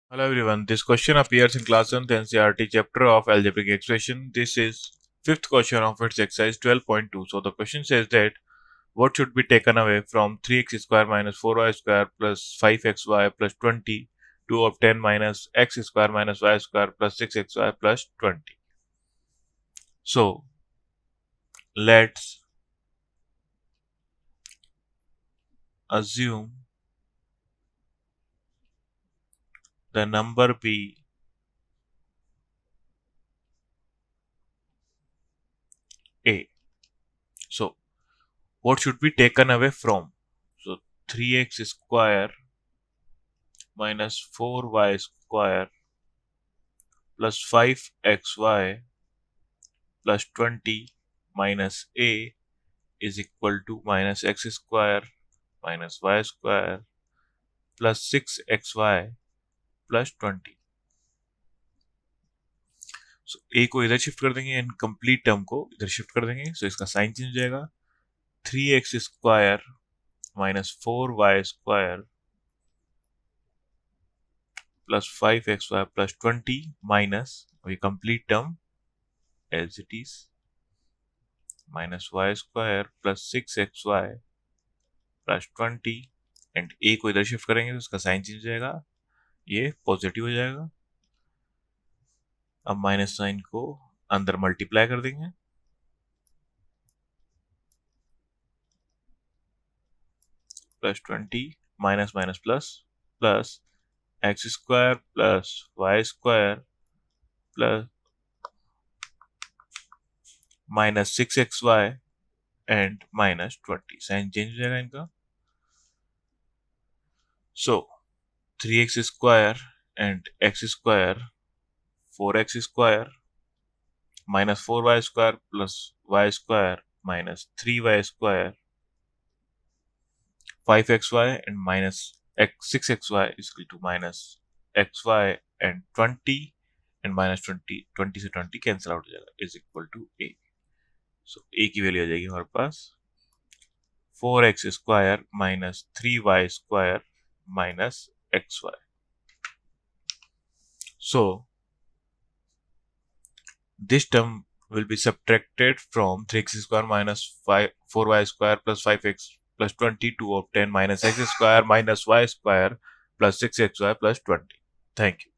Hello everyone, this question appears in class 7th NCERT chapter of Algebraic expression. This is fifth question of its exercise 12.2. So the question says that what should be taken away from 3x square minus 4y square plus 5xy plus 20 to obtain minus x square minus y square plus 6xy plus 20. So let's assume the number be a. So what should be taken away from? So 3x square minus 4y square plus 5xy plus 20 minus a is equal to minus x square minus y square plus 6xy plus 20. So a को इधर shift कर देंगे and complete term को इधर shift कर देंगे. सो इसका sign change हो जाएगा. 3x square minus 4y square plus 5xy plus 20 minus अभी complete term as it is minus y square plus 6xy plus 20 and a को इधर शिफ्ट करेंगे तो इसका साइन चेंज हो जाएगा, ये पॉजिटिव हो जाएगा. अब माइनस साइन को अंदर मल्टीप्लाई कर देंगे. Plus 20 minus minus plus plus x square plus y square plus minus 6xy and minus 20. Sign change हो जाएगा इनका. So 3x square and x square 4x square minus 4y square plus y square minus 3y square 5xy and minus 6xy is equal to minus xy and 20 and minus 20 से 20 cancel out हो जाएगा is equal to a. So a की value आ जाएगी हमारे पास 4x square minus 3y square minus xy. So this term will be subtracted from 3x square minus 4y square plus 5x plus 20 to obtain minus x square minus y square plus 6xy plus 20. Thank you.